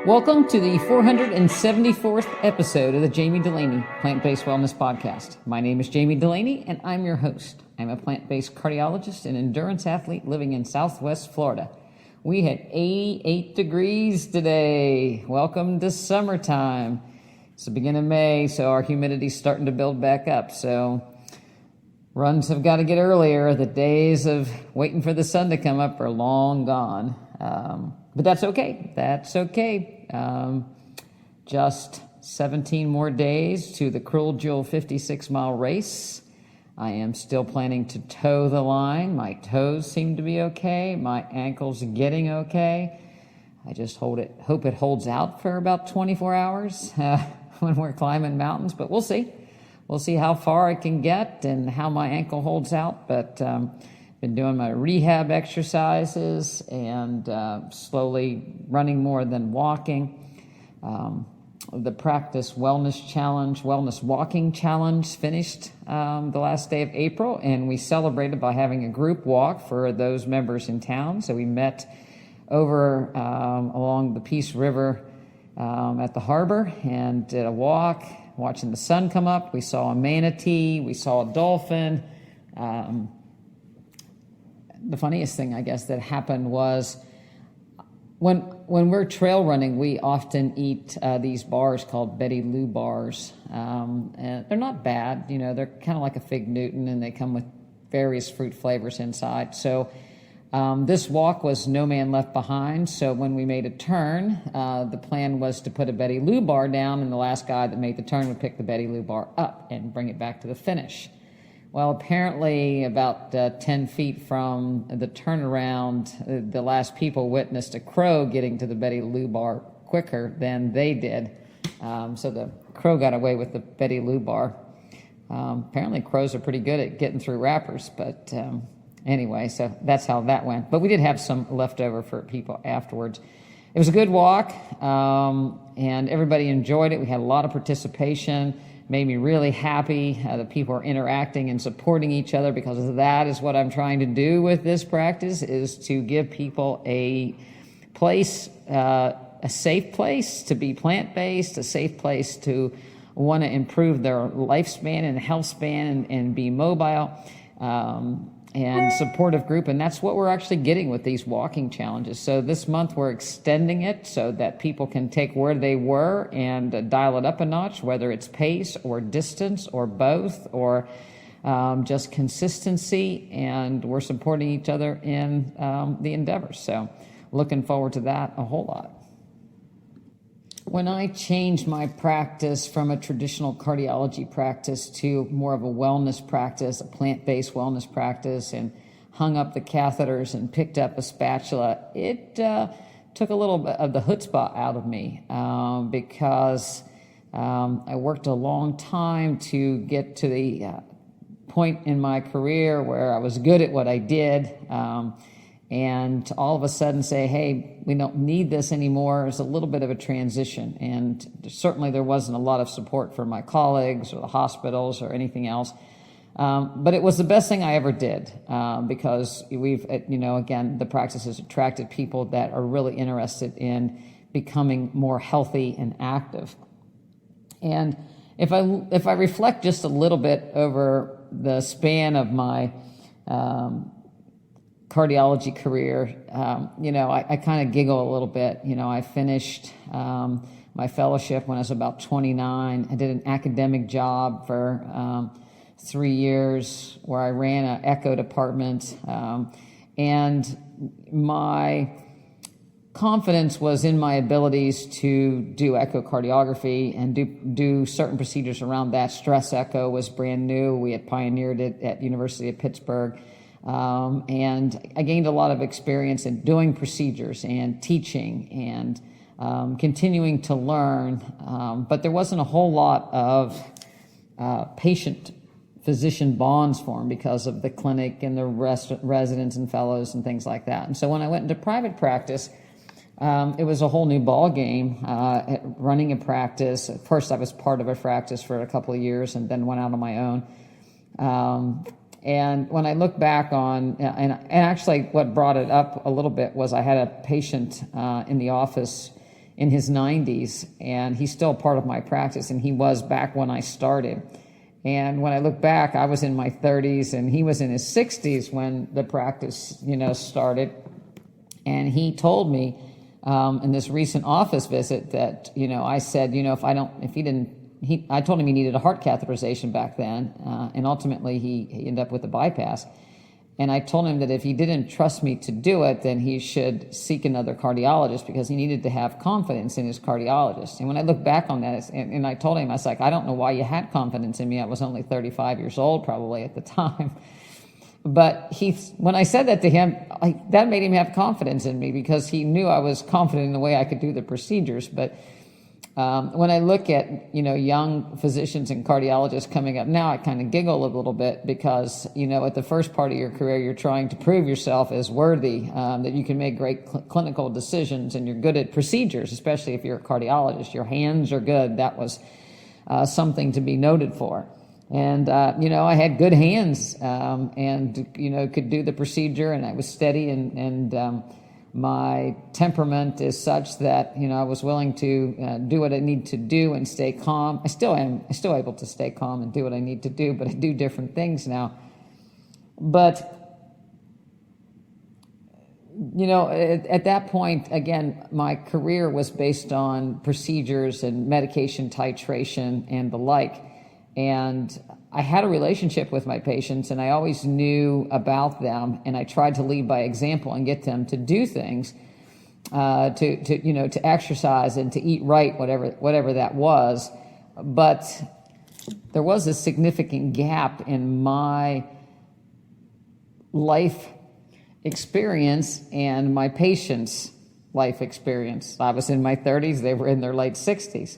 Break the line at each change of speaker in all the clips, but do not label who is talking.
Welcome to the 474th episode of the Jami Dulaney Plant-Based Wellness Podcast. My name is Jami Dulaney, and I'm your host. I'm a plant-based cardiologist and endurance athlete living in Southwest Florida. We had 88 degrees today. Welcome to summertime. It's the beginning of May, so our humidity's starting to build back up. So runs have got to get earlier. The days of waiting for the sun to come up are long gone. But that's okay. That's okay. Just 17 more days to the Cruel Jewel 56-mile race. I am still planning to toe the line. My toes seem to be okay. My ankle's getting okay. I just hope it holds out for about 24 hours when we're climbing mountains, but we'll see. We'll see how far I can get and how my ankle holds out, but been doing my rehab exercises and slowly running more than walking. The Practice Wellness Walking Challenge finished the last day of April, and we celebrated by having a group walk for those members in town. So we met over along the Peace River at the harbor and did a walk, watching the sun come up. We saw a manatee, we saw a dolphin. The funniest thing, I guess, that happened was when we're trail running, we often eat these bars called Betty Lou bars. And they're not bad, they're kind of like a Fig Newton, and they come with various fruit flavors inside. So this walk was no man left behind. So when we made a turn, the plan was to put a Betty Lou bar down, and the last guy that made the turn would pick the Betty Lou bar up and bring it back to the finish. Well, apparently about 10 feet from the turnaround, the last people witnessed a crow getting to the Betty Lou bar quicker than they did. So the crow got away with the Betty Lou bar. Apparently crows are pretty good at getting through wrappers, but anyway, so that's how that went. But we did have some leftover for people afterwards. It was a good walk, and everybody enjoyed it. We had a lot of participation. Made me really happy that people are interacting and supporting each other, because that is what I'm trying to do with this practice, is to give people a place, a safe place to be plant-based, a safe place to want to improve their lifespan and health span and be mobile, and supportive group. And that's what we're actually getting with these walking challenges. So this month we're extending it so that people can take where they were and dial it up a notch, whether it's pace or distance or both, or just consistency. And we're supporting each other in the endeavors. So looking forward to that a whole lot. When I changed my practice from a traditional cardiology practice to more of a wellness practice, a plant-based wellness practice, and hung up the catheters and picked up a spatula, it took a little bit of the chutzpah out of me, because I worked a long time to get to the point in my career where I was good at what I did, and all of a sudden say, hey, we don't need this anymore, is a little bit of a transition. And certainly there wasn't a lot of support from my colleagues or the hospitals or anything else. But it was the best thing I ever did, because we've, again, the practice has attracted people that are really interested in becoming more healthy and active. And if I reflect just a little bit over the span of my cardiology career, I kind of giggle a little bit. I finished my fellowship when I was about 29. I did an academic job for 3 years where I ran an echo department, and my confidence was in my abilities to do echocardiography and do certain procedures around that. Stress echo was brand new. We had pioneered it at University of Pittsburgh. And I gained a lot of experience in doing procedures and teaching and continuing to learn, but there wasn't a whole lot of patient-physician bonds formed because of the clinic and the residents and fellows and things like that. And so when I went into private practice, it was a whole new ball game. Running a practice, at first I was part of a practice for a couple of years and then went out on my own. And when I look back on, and actually what brought it up a little bit was I had a patient in the office in his 90s, and he's still part of my practice, and he was back when I started. And when I look back, I was in my 30s, and he was in his 60s when the practice, started. And he told me in this recent office visit that, I said, I told him he needed a heart catheterization back then, and ultimately he ended up with a bypass. And I told him that if he didn't trust me to do it, then he should seek another cardiologist, because he needed to have confidence in his cardiologist. And when I look back on that, and I told him, I was like, I don't know why you had confidence in me. I was only 35 years old probably at the time. But when I said that to him, that made him have confidence in me, because he knew I was confident in the way I could do the procedures. But when I look at, young physicians and cardiologists coming up now, I kind of giggle a little bit, because, at the first part of your career, you're trying to prove yourself as worthy, that you can make great clinical decisions, and you're good at procedures, especially if you're a cardiologist. Your hands are good. That was something to be noted for. And, I had good hands, and, could do the procedure, and I was steady, and my temperament is such that, I was willing to do what I need to do and stay calm. I still able to stay calm and do what I need to do, but I do different things now. But, at that point, again, my career was based on procedures and medication titration and the like. And I had a relationship with my patients, and I always knew about them, and I tried to lead by example and get them to do things, to exercise and to eat right, whatever that was. But there was a significant gap in my life experience and my patients' life experience. I was in my 30s; they were in their late 60s.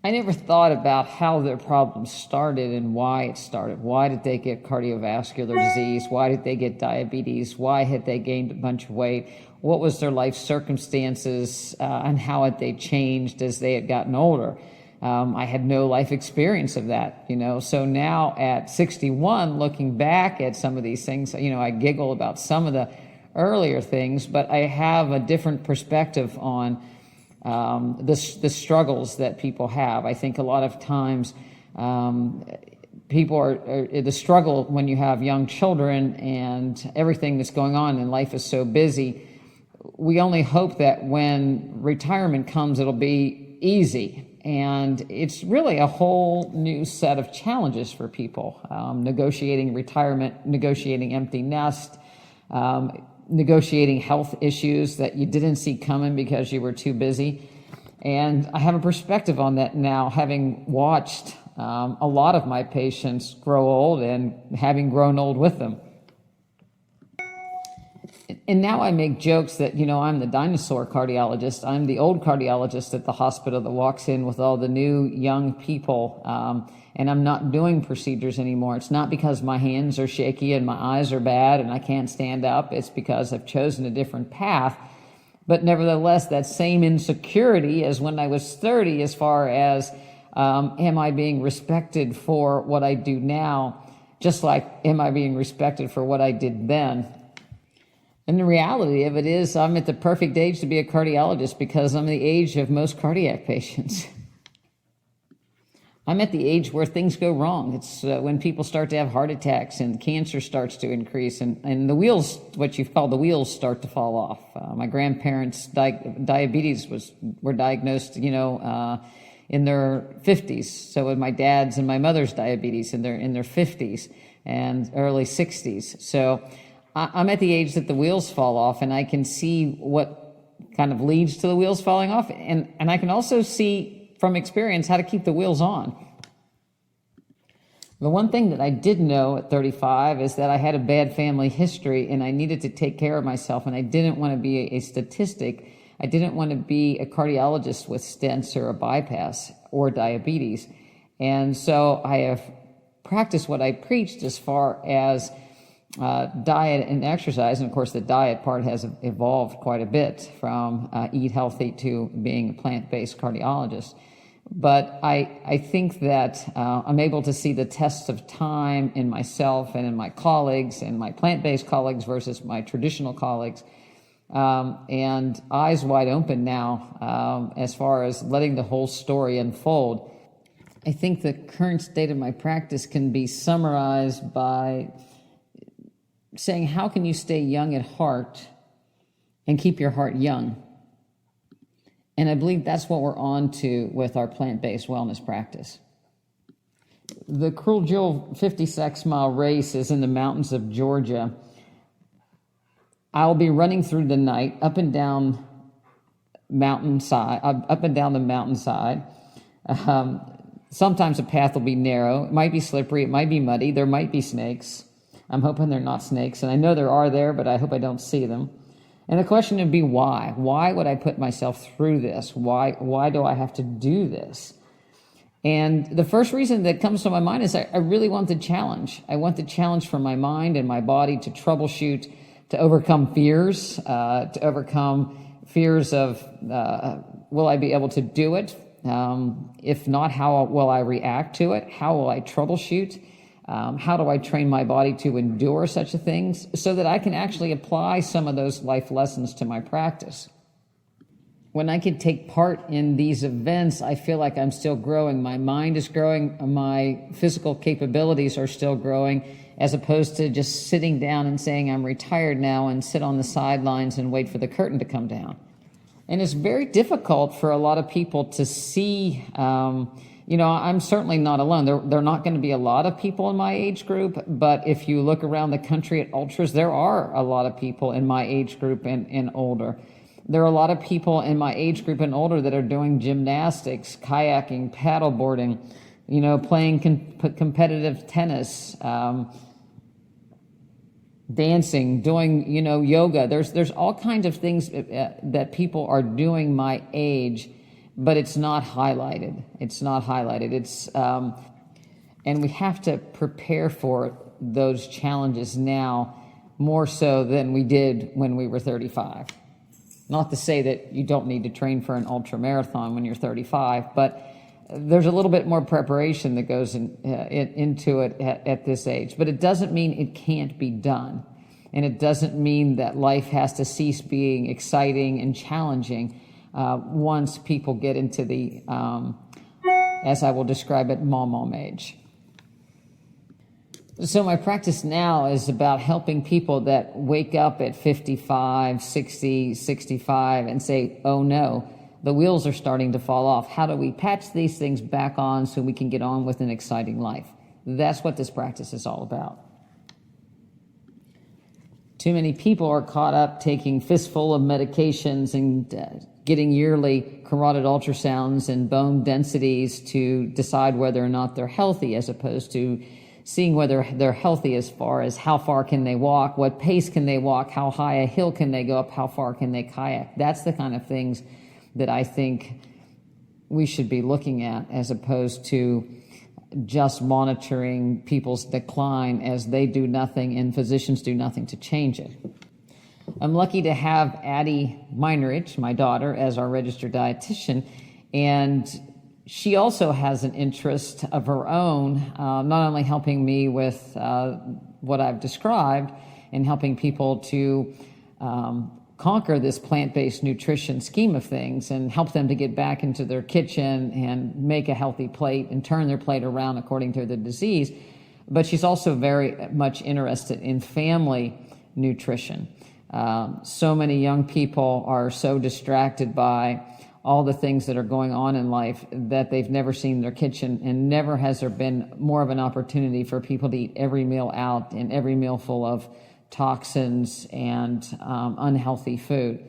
I never thought about how their problem started and why it started. Why did they get cardiovascular disease? Why did they get diabetes? Why had they gained a bunch of weight? What was their life circumstances, and how had they changed as they had gotten older? I had no life experience of that, So now at 61, looking back at some of these things, I giggle about some of the earlier things, but I have a different perspective on the struggles that people have. I think a lot of times people are the struggle when you have young children and everything that's going on in life is so busy. We only hope that when retirement comes, it'll be easy. And it's really a whole new set of challenges for people, negotiating retirement, negotiating empty nest, negotiating health issues that you didn't see coming because you were too busy. And I have a perspective on that now, having watched a lot of my patients grow old and having grown old with them. And now I make jokes that, I'm the dinosaur cardiologist. I'm the old cardiologist at the hospital that walks in with all the new young people, and I'm not doing procedures anymore. It's not because my hands are shaky and my eyes are bad and I can't stand up. It's because I've chosen a different path. But nevertheless, that same insecurity as when I was 30, as far as am I being respected for what I do now, just like am I being respected for what I did then? And the reality of it is I'm at the perfect age to be a cardiologist, because I'm the age of most cardiac patients. I'm at the age where things go wrong. It's when people start to have heart attacks and cancer starts to increase, and the wheels, what you call the wheels, start to fall off. My grandparents' diabetes were diagnosed, in their 50s. So with my dad's and my mother's diabetes in their 50s and early 60s. So I'm at the age that the wheels fall off, and I can see what kind of leads to the wheels falling off. And I can also see from experience how to keep the wheels on. The one thing that I did know at 35 is that I had a bad family history, and I needed to take care of myself, and I didn't want to be a statistic. I didn't want to be a cardiologist with stents or a bypass or diabetes. And so I have practiced what I preached as far as diet and exercise. And of course, the diet part has evolved quite a bit from eat healthy to being a plant-based cardiologist. But I think that I'm able to see the test of time in myself and in my colleagues and my plant-based colleagues versus my traditional colleagues. and eyes wide open now as far as letting the whole story unfold. I think the current state of my practice can be summarized by saying, how can you stay young at heart and keep your heart young? And I believe that's what we're on to with our plant-based wellness practice. The Cruel Jewel 56-mile race is in the mountains of Georgia. I'll be running through the night up and down the mountainside. Sometimes the path will be narrow. It might be slippery. It might be muddy. There might be snakes. I'm hoping they're not snakes, and I know there are there, but I hope I don't see them. And the question would be why? Why would I put myself through this? Why do I have to do this? And the first reason that comes to my mind is I really want the challenge. I want the challenge for my mind and my body to troubleshoot, to overcome fears, of will I be able to do it? If not, how will I react to it? How will I troubleshoot? How do I train my body to endure such a thing so that I can actually apply some of those life lessons to my practice? When I can take part in these events, I feel like I'm still growing. My mind is growing. My physical capabilities are still growing, as opposed to just sitting down and saying I'm retired now and sit on the sidelines and wait for the curtain to come down. And it's very difficult for a lot of people to see. I'm certainly not alone. There are not going to be a lot of people in my age group, but if you look around the country at ultras, there are a lot of people in my age group and older. There are a lot of people in my age group and older that are doing gymnastics, kayaking, paddleboarding, playing competitive tennis, dancing, doing, yoga. There's all kinds of things that people are doing my age, but it's not highlighted. And we have to prepare for those challenges now more so than we did when we were 35. Not to say that you don't need to train for an ultra marathon when you're 35, but there's a little bit more preparation that goes into it at this age. But it doesn't mean it can't be done. And it doesn't mean that life has to cease being exciting and challenging once people get into the, as I will describe it, mom age. So my practice now is about helping people that wake up at 55, 60, 65 and say, oh no, the wheels are starting to fall off. How do we patch these things back on so we can get on with an exciting life? That's what this practice is all about. Too many people are caught up taking fistful of medications and getting yearly carotid ultrasounds and bone densities to decide whether or not they're healthy, as opposed to seeing whether they're healthy as far as how far can they walk, what pace can they walk, how high a hill can they go up, how far can they kayak. That's the kind of things that I think we should be looking at, as opposed to just monitoring people's decline as they do nothing and physicians do nothing to change it. I'm lucky to have Addie Meinerich, my daughter, as our registered dietitian, and she also has an interest of her own, not only helping me with what I've described and helping people to conquer this plant-based nutrition scheme of things and help them to get back into their kitchen and make a healthy plate and turn their plate around according to the disease. But she's also very much interested in family nutrition. So many young people are so distracted by all the things that are going on in life that they've never seen their kitchen, and never has there been more of an opportunity for people to eat every meal out and every meal full of toxins and unhealthy food.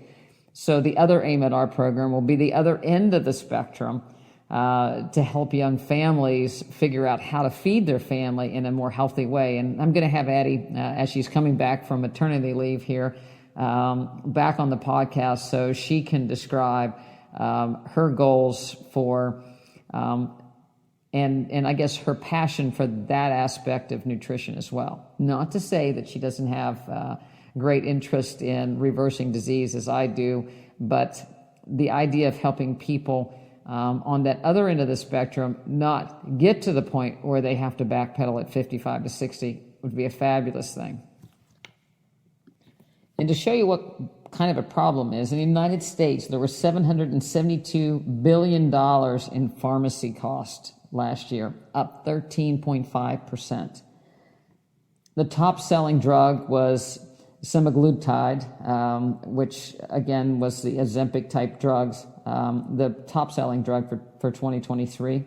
So the other aim at our program will be the other end of the spectrum, to help young families figure out how to feed their family in a more healthy way. And I'm going to have Addie, as she's coming back from maternity leave here, back on the podcast so she can describe her goals for, and I guess her passion for that aspect of nutrition as well. Not to say that she doesn't have great interest in reversing disease as I do, but the idea of helping people on that other end of the spectrum not get to the point where they have to backpedal at 55 to 60 would be a fabulous thing. And to show you what kind of a problem is, in the United States, there was $772 billion in pharmacy cost last year, up 13.5%. The top-selling drug was semaglutide, which, again, was the Ozempic-type drugs, the top-selling drug for 2023.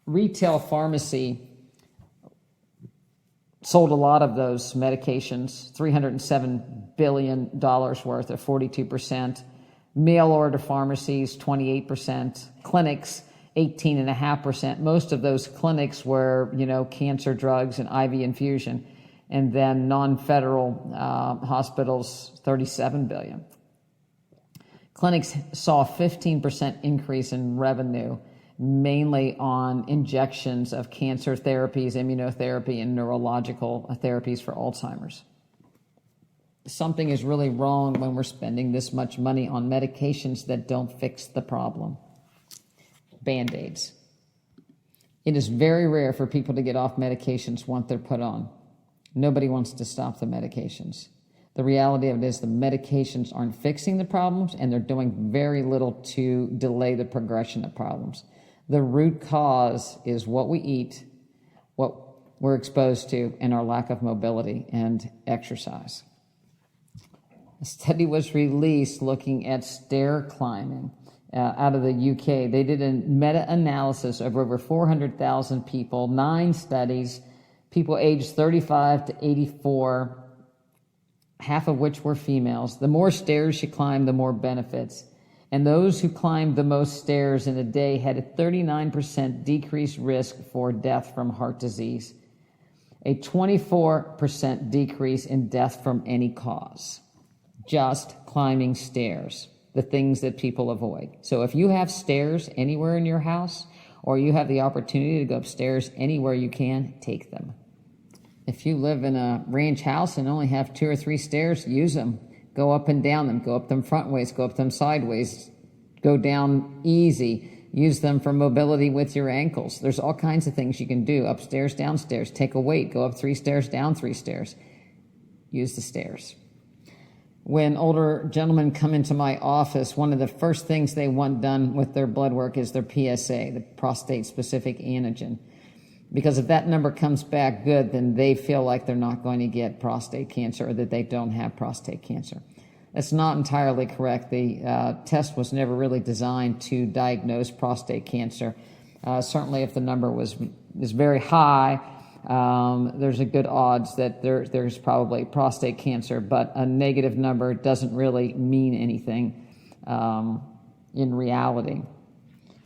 Retail pharmacy sold a lot of those medications, $307 billion worth, or 42%. Mail order pharmacies, 28%. Clinics, 18.5%. Most of those clinics were, cancer drugs and IV infusion. And then non-federal hospitals, $37 billion. Clinics saw a 15% increase in revenue, mainly on injections of cancer therapies, immunotherapy, and neurological therapies for Alzheimer's. Something is really wrong when we're spending this much money on medications that don't fix the problem. Band-Aids. It is very rare for people to get off medications once they're put on. Nobody wants to stop the medications. The reality of it is the medications aren't fixing the problems, and they're doing very little to delay the progression of problems. The root cause is what we eat, what we're exposed to, and our lack of mobility and exercise. A study was released looking at stair climbing out of the UK. They did a meta-analysis of over 400,000 people, 9 studies, people aged 35 to 84, half of which were females. The more stairs you climb, the more benefits. And those who climbed the most stairs in a day had a 39% decreased risk for death from heart disease, a 24% decrease in death from any cause. Just climbing stairs, the things that people avoid. So if you have stairs anywhere in your house, or you have the opportunity to go upstairs anywhere you can, take them. If you live in a ranch house and only have 2 or 3 stairs, use them. Go up and down them. Go up them front ways. Go up them sideways. Go down easy. Use them for mobility with your ankles. There's all kinds of things you can do. Upstairs, downstairs. Take a weight. Go up 3 stairs, down 3 stairs. Use the stairs. When older gentlemen come into my office, one of the first things they want done with their blood work is their PSA, the prostate-specific antigen. Because if that number comes back good, then they feel like they're not going to get prostate cancer, or that they don't have prostate cancer. That's not entirely correct. The test was never really designed to diagnose prostate cancer. Certainly if the number is very high, there's a good odds that there's probably prostate cancer, but a negative number doesn't really mean anything in reality.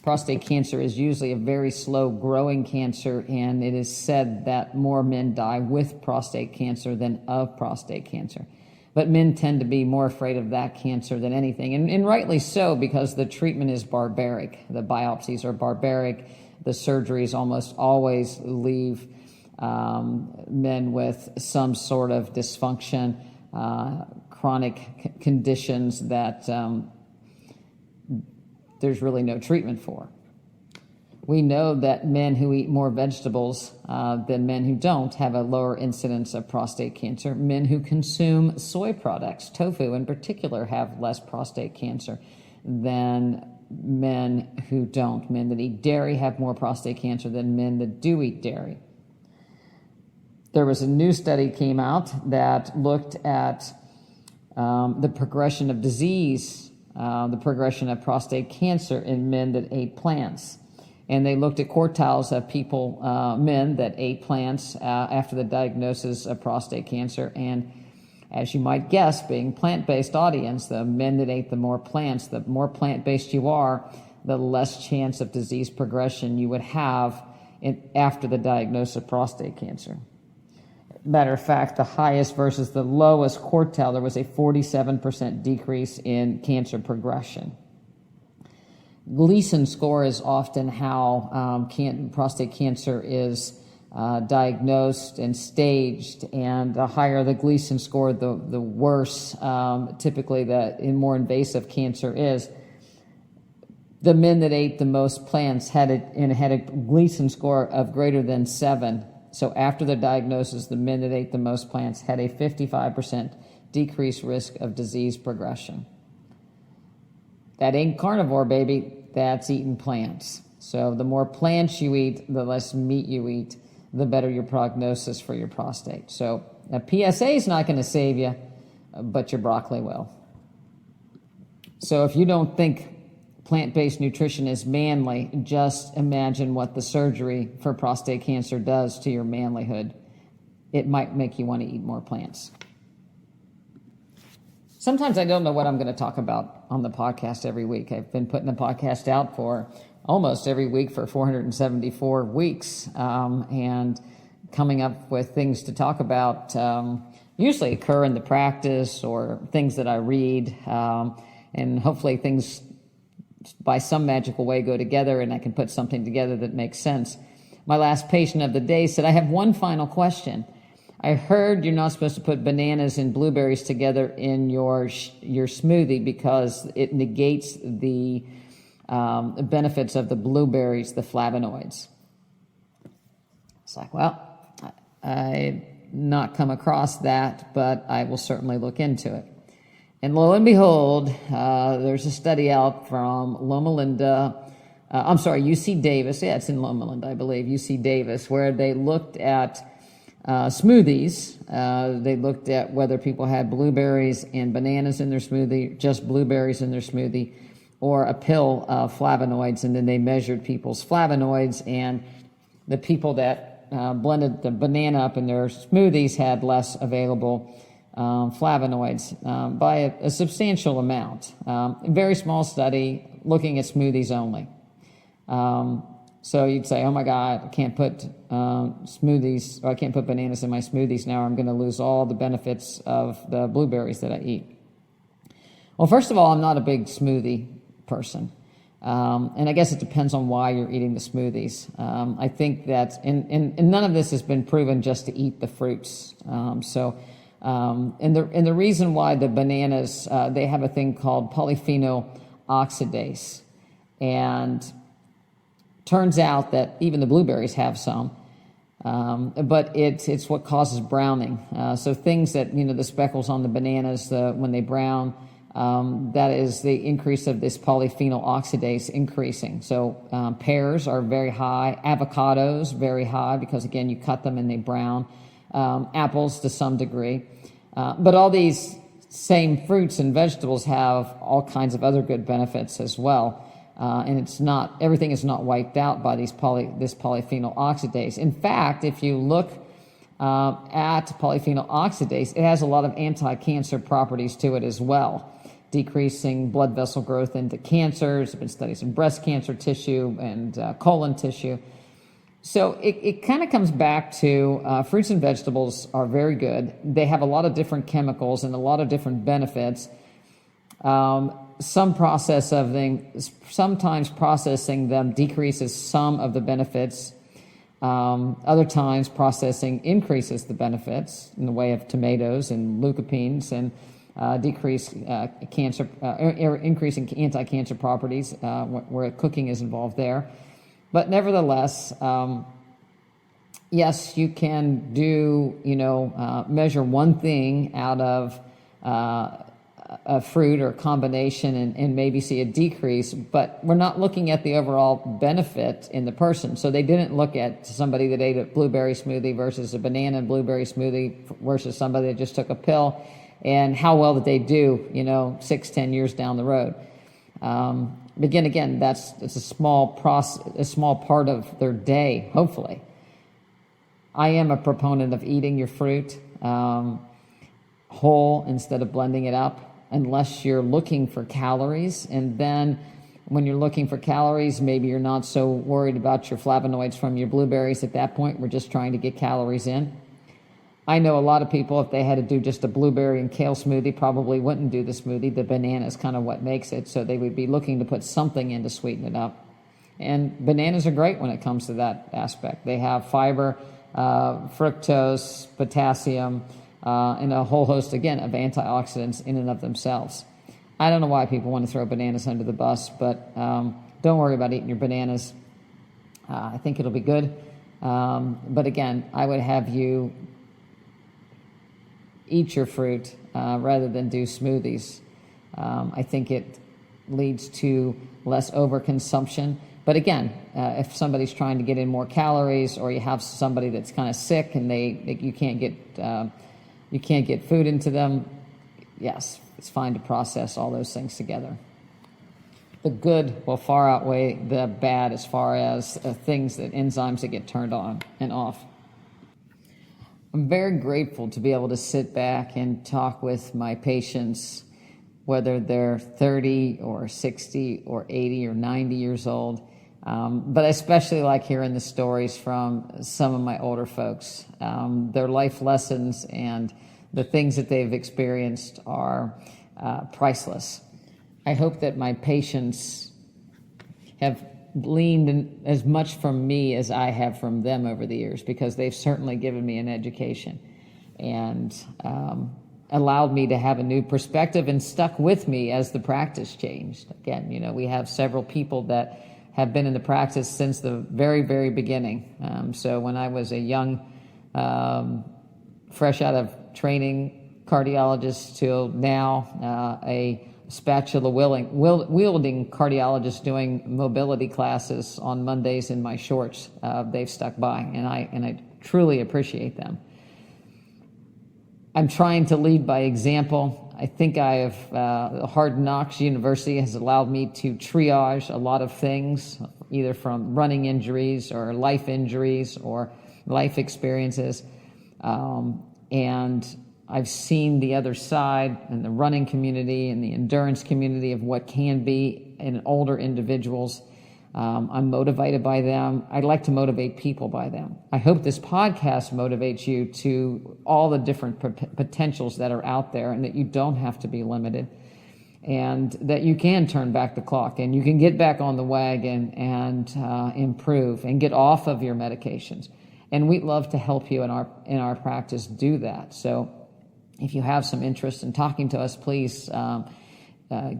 Prostate cancer is usually a very slow-growing cancer, and it is said that more men die with prostate cancer than of prostate cancer. But men tend to be more afraid of that cancer than anything, and rightly so, because the treatment is barbaric. The biopsies are barbaric. The surgeries almost always leave men with some sort of dysfunction, chronic conditions that there's really no treatment for. We know that men who eat more vegetables than men who don't have a lower incidence of prostate cancer. Men who consume soy products, tofu in particular, have less prostate cancer than men who don't. Men that eat dairy have more prostate cancer than men that do eat dairy. There was a new study came out that looked at the progression of disease, the progression of prostate cancer in men that ate plants. And they looked at quartiles of people, men that ate plants after the diagnosis of prostate cancer. And as you might guess, being plant-based audience, the men that ate the more plants, the more plant-based you are, the less chance of disease progression you would have after the diagnosis of prostate cancer. Matter of fact, the highest versus the lowest quartile, there was a 47% decrease in cancer progression. Gleason score is often how prostate cancer is diagnosed and staged, and the higher the Gleason score, the worse typically the more invasive cancer is. The men that ate the most plants had a Gleason score of greater than 7. So after the diagnosis, the men that ate the most plants had a 55% decreased risk of disease progression. That ain't carnivore, baby. That's eating plants. So the more plants you eat, the less meat you eat, the better your prognosis for your prostate. So a PSA is not going to save you, but your broccoli will. So if you don't think plant-based nutrition is manly, just imagine what the surgery for prostate cancer does to your manlyhood. It might make you want to eat more plants. Sometimes I don't know what I'm going to talk about on the podcast every week. I've been putting the podcast out for almost every week for 474 weeks, and coming up with things to talk about usually occur in the practice or things that I read, and hopefully things by some magical way go together and I can put something together that makes sense. My last patient of the day said, I have one final question. I heard you're not supposed to put bananas and blueberries together in your smoothie because it negates the benefits of the blueberries, the flavonoids. It's like, well, I've not come across that, but I will certainly look into it. And lo and behold, there's a study out from UC Davis. Yeah, it's in Loma Linda, I believe, UC Davis, where they looked at smoothies. They looked at whether people had blueberries and bananas in their smoothie, just blueberries in their smoothie, or a pill of flavonoids, and then they measured people's flavonoids, and the people that blended the banana up in their smoothies had less available flavonoids by a substantial amount. Very small study looking at smoothies only. So you'd say, oh my God, I can't put smoothies, or I can't put bananas in my smoothies now. I'm going to lose all the benefits of the blueberries that I eat. Well, first of all, I'm not a big smoothie person. And I guess it depends on why you're eating the smoothies. I think that, and none of this has been proven just to eat the fruits. And the reason why the bananas, they have a thing called polyphenol oxidase. And turns out that even the blueberries have some, but it's what causes browning. So things that, the speckles on the bananas, when they brown, that is the increase of this polyphenol oxidase increasing. So pears are very high, avocados very high because, again, you cut them and they brown, apples to some degree. But all these same fruits and vegetables have all kinds of other good benefits as well. And everything is not wiped out by this polyphenol oxidase. In fact, if you look at polyphenol oxidase, it has a lot of anti-cancer properties to it as well, decreasing blood vessel growth into cancers. There have been studies in breast cancer tissue and colon tissue. So it kind of comes back to fruits and vegetables are very good. They have a lot of different chemicals and a lot of different benefits. Sometimes processing them decreases some of the benefits. Other times processing increases the benefits in the way of tomatoes and leukopines and increasing anti-cancer properties where cooking is involved there. But nevertheless, yes, you can measure one thing out of a fruit or a combination and maybe see a decrease, but we're not looking at the overall benefit in the person. So they didn't look at somebody that ate a blueberry smoothie versus a banana and blueberry smoothie versus somebody that just took a pill, and how well did they do, 6-10 years down the road. Again, it's a small part of their day, hopefully. I am a proponent of eating your fruit whole instead of blending it up, unless you're looking for calories. And then when you're looking for calories, maybe you're not so worried about your flavonoids from your blueberries at that point. We're just trying to get calories in. I know a lot of people, if they had to do just a blueberry and kale smoothie, probably wouldn't do the smoothie. The banana is kind of what makes it. So they would be looking to put something in to sweeten it up. And bananas are great when it comes to that aspect. They have fiber, fructose, potassium, and a whole host, again, of antioxidants in and of themselves. I don't know why people want to throw bananas under the bus, but don't worry about eating your bananas. I think it'll be good. But again, I would have you eat your fruit rather than do smoothies. I think it leads to less overconsumption. But again, if somebody's trying to get in more calories, or you have somebody that's kind of sick and you can't get food into them, yes, it's fine to process all those things together. The good will far outweigh the bad as far as things that enzymes that get turned on and off. I'm very grateful to be able to sit back and talk with my patients, whether they're 30 or 60 or 80 or 90 years old. But I especially like hearing the stories from some of my older folks. Their life lessons and the things that they've experienced are priceless. I hope that my patients have gleaned as much from me as I have from them over the years, because they've certainly given me an education and allowed me to have a new perspective and stuck with me as the practice changed. Again, we have several people that have been in the practice since the very, very beginning. So when I was a young, fresh out of training cardiologist till now, a spatula wielding cardiologist doing mobility classes on Mondays in my shorts, they've stuck by, and I truly appreciate them. I'm trying to lead by example. I think Hard Knocks University has allowed me to triage a lot of things, either from running injuries or life injuries or life experiences. And I've seen the other side in the running community and the endurance community of what can be in older individuals. I'm motivated by them. I'd like to motivate people by them. I hope this podcast motivates you to all the different potentials that are out there, and that you don't have to be limited, and that you can turn back the clock and you can get back on the wagon and improve and get off of your medications. And we'd love to help you in our practice do that. So if you have some interest in talking to us, please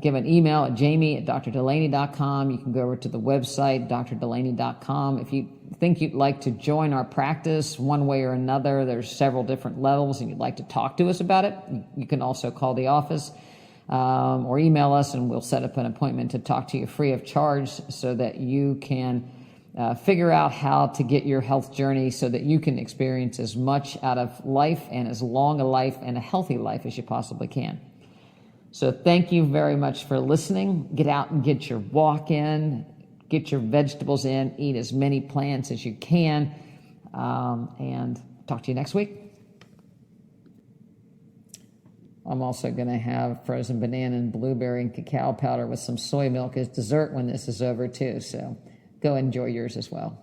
give an email at jami@drdulaney.com. You can go over to the website, drdulaney.com. If you think you'd like to join our practice one way or another, there's several different levels, and you'd like to talk to us about it, you can also call the office or email us, and we'll set up an appointment to talk to you free of charge, so that you can figure out how to get your health journey so that you can experience as much out of life and as long a life and a healthy life as you possibly can. So thank you very much for listening. Get out and get your walk in, get your vegetables in, eat as many plants as you can, and talk to you next week. I'm also going to have frozen banana and blueberry and cacao powder with some soy milk as dessert when this is over too. So go enjoy yours as well.